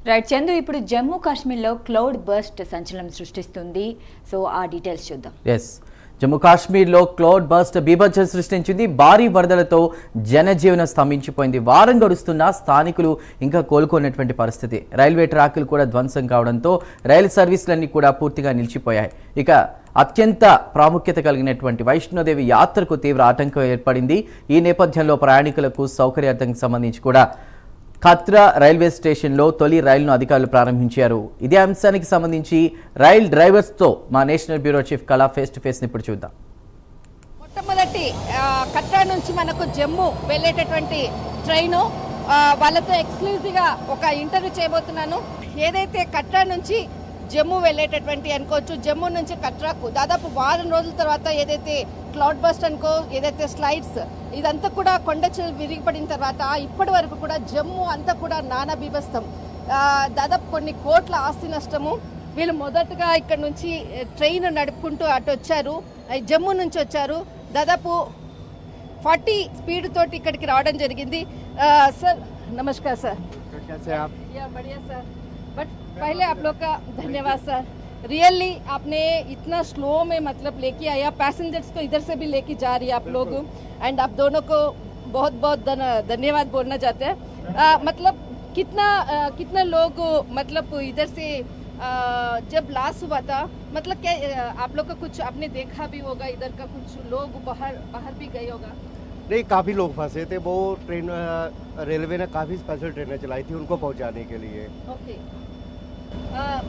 Right Chandu, ఇప్పుడు జమ్మూ కాశ్మీర్లో cloud burst సంచలనం సృష్టిస్తుంది. సో ఆ డీటెయిల్స్ చూద్దాం. ఎస్, జమ్మూ కాశ్మీర్లో క్లౌడ్ బర్స్ట్ బీభత్సం సృష్టించింది. భారీ వరదలతో జనజీవనం స్తంభించిపోయింది. వారం గడుస్తున్నా స్థానికులు ఇంకా కోలుకున్నటువంటి పరిస్థితి. రైల్వే ట్రాకులు కూడా ధ్వంసం కావడంతో రైలు సర్వీసులన్నీ కూడా పూర్తిగా నిలిచిపోయాయి. ఇక అత్యంత ప్రాముఖ్యత కలిగినటువంటి వైష్ణోదేవి యాత్రకు తీవ్ర ఆటంకం ఏర్పడింది. ఈ నేపథ్యంలో ప్రయాణికులకు సౌకర్యార్థం సంబంధించి కూడా ఖత్రా రైల్వే స్టేషన్లో తొలి రైలును అధికారులు ప్రారంభించారు. ఇదే అంశానికి సంబంధించి రైల్ డ్రైవర్స్తో మా నేషనల్ బ్యూరో చీఫ్ కళా ఫేస్ టు ఫేస్ ఇప్పుడు చూద్దాం. మొట్టమొదటి ఖత్రా నుంచి మనకు జమ్మూ వెళ్ళేటటువంటి ట్రైను వాళ్ళతో ఎక్స్క్లూజివ్గా ఒక ఇంటర్వ్యూ చేయబోతున్నాను. ఏదైతే ఖత్రా నుంచి జమ్మూ వెళ్ళేటటువంటి అనుకోవచ్చు, జమ్మూ నుంచి ఖత్రాకు దాదాపు వారం రోజుల తర్వాత ఏదైతే క్లౌడ్ బస్ట్ అనుకో, ఏదైతే స్లైడ్స్ ఇదంతా కూడా కొండ చెరువు విరిగిపడిన తర్వాత ఇప్పటి వరకు కూడా జమ్మూ అంతా కూడా నానా బీభత్సం, దాదాపు కొన్ని కోట్ల ఆస్తి నష్టము. వీళ్ళు మొదటగా ఇక్కడ నుంచి ట్రైన్ నడుపుకుంటూ అటు వచ్చారు, జమ్మూ నుంచి వచ్చారు. దాదాపు 40 స్పీడ్ తోటి ఇక్కడికి రావడం జరిగింది. Sir namaskar sir. बढ़िया सर, बट पहले आप लोग का धन्यवाद सर. रियली आपने इतना स्लो में मतलब लेके आया, पैसेंजर्स को इधर से भी लेके जा रही है आप लोग, एंड आप दोनों को बहुत बहुत धन्यवाद बोलना चाहते हैं. मतलब कितना लोग मतलब इधर से जब लास्ट हुआ था, मतलब क्या आप लोग का कुछ आपने देखा भी होगा, इधर का कुछ लोग बाहर भी गए होगा? नहीं, काफ़ी लोग फंसे थे. वो ट्रेन रेलवे ने काफ़ी स्पेशल ट्रेनें चलाई थी उनको पहुंचाने के लिए. ओके,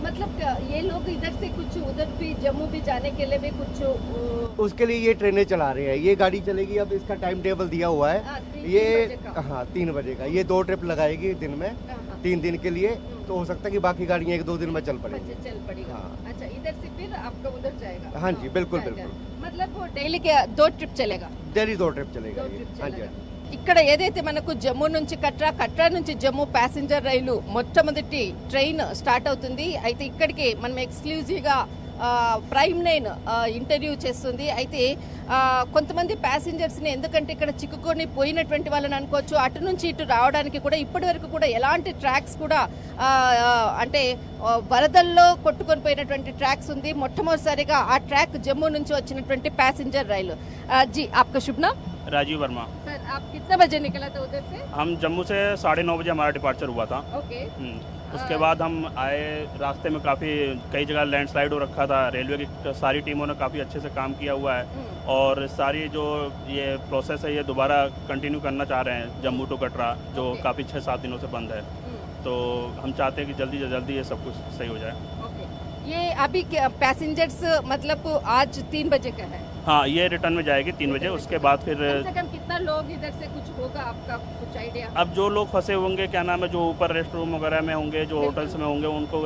मतलब ये लोग इधर से कुछ उधर भी जम्मू भी जाने के लिए भी कुछ उसके लिए ये ट्रेनें चला रहे हैं. ये गाड़ी चलेगी, अब इसका टाइम टेबल दिया हुआ है. ये 3 बजे का. ये 2 ट्रिप लगाएगी दिन में, 3 दिन के लिए. तो हो सकता है कि बाकी गाड़ियाँ 1-2 दिन में चल पड़ेगी. हाँ. अच्छा, इधर से फिर आपका उधर जाएगा? हाँ जी, बिल्कुल बिल्कुल. मतलब वो डेली के 2 ट्रिप चलेगा? डेली 2 ट्रिप चलेगा. हाँ जी. ఇక్కడ ఏదైతే మనకు జమ్మూ నుంచి కట్రా నుంచి జమ్మూ ప్యాసింజర్ రైలు మొట్టమొదటి ట్రైన్ స్టార్ట్ అవుతుంది. అయితే ఇక్కడికి మనం ఎక్స్క్లూజివ్గా ప్రైమ్ 9 ఇంటర్వ్యూ చేస్తుంది. అయితే కొంతమంది ప్యాసింజర్స్ని, ఎందుకంటే ఇక్కడ చిక్కుకొని పోయినటువంటి వాళ్ళని అనుకోవచ్చు, అటు నుంచి ఇటు రావడానికి కూడా ఇప్పటి వరకు కూడా ఎలాంటి ట్రాక్స్ కూడా అంటే వరదల్లో కొట్టుకొని పోయినటువంటి ట్రాక్స్ ఉంది. మొట్టమొదటిసారిగా ఆ ట్రాక్ జమ్మూ నుంచి వచ్చినటువంటి ప్యాసింజర్ రైలు. జీ आपका शुभ नाम? राजीव वर्मा. सर, आप कितने बजे निकला था उधर से? हम जम्मू से 9:30 बजे हमारा डिपार्चर हुआ था. ओके. उसके बाद हम आए, रास्ते में काफ़ी कई जगह लैंडस्लाइड हो रखा था. रेलवे की सारी टीमों ने काफ़ी अच्छे से काम किया हुआ है और सारी जो ये प्रोसेस है ये दोबारा कंटिन्यू करना चाह रहे हैं. जम्मू टू कटरा जो काफ़ी 6-7 दिनों से बंद है, तो हम चाहते हैं कि जल्दी से जल्दी ये सब कुछ सही हो जाए. ये अभी पैसेंजर्स मतलब आज 3 बजे का है? हाँ, ये रिटर्न में जाएगी 3 बजे. उसके बाद फिर कम से कम कितना लोग इधर से कुछ होगा, आपका कुछ आइडिया? अब जो लोग फंसे होंगे, क्या नाम है, जो ऊपर रेस्ट रूम वगैरह में होंगे, जो होटल्स में होंगे, उनको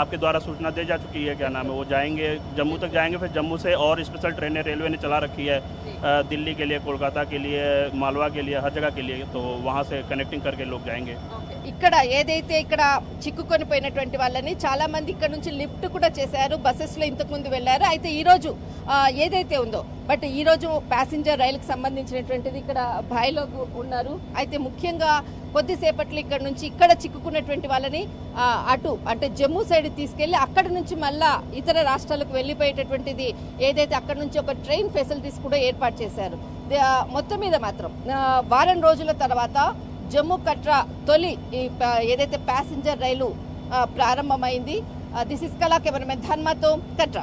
आपके द्वारा सूचना दी जा चुकी है. क्या नाम है, वो जाएंगे, जम्मू तक जाएंगे. फिर जम्मू से और स्पेशल ट्रेनें रेलवे ने चला रखी है दिल्ली के लिए, कोलकाता के लिए, मालवा के लिए, हर जगह के लिए. तो वहाँ से कनेक्टिंग करके लोग जाएंगे. ఇక్కడ ఏదైతే ఇక్కడ చిక్కుకొని పోయినటువంటి వాళ్ళని చాలా మంది ఇక్కడ నుంచి లిఫ్ట్ కూడా చేశారు, బస్సెస్ లో ఇంతకు ముందు వెళ్ళారు. అయితే ఈ రోజు ఏదైతే ఉందో, బట్ ఈ రోజు ప్యాసింజర్ రైలుకి సంబంధించినటువంటిది ఇక్కడ భాయిలో ఉన్నారు. అయితే ముఖ్యంగా కొద్దిసేపట్లో ఇక్కడ నుంచి ఇక్కడ చిక్కుకున్నటువంటి వాళ్ళని అటు అంటే జమ్మూ సైడ్ తీసుకెళ్లి అక్కడ నుంచి మళ్ళా ఇతర రాష్ట్రాలకు వెళ్ళిపోయేటటువంటిది ఏదైతే అక్కడ నుంచి ఒక ట్రైన్ ఫెసిలిటీస్ కూడా ఏర్పాటు చేశారు. మొత్తం మీద మాత్రం వారం రోజుల తర్వాత జమ్మూ కట్రా తొలి ఏదైతే ప్యాసింజర్ రైలు ప్రారంభమైంది. దిస్ ఇస్ కళా కెమెరామెన్ ధన్మతో కట్రా.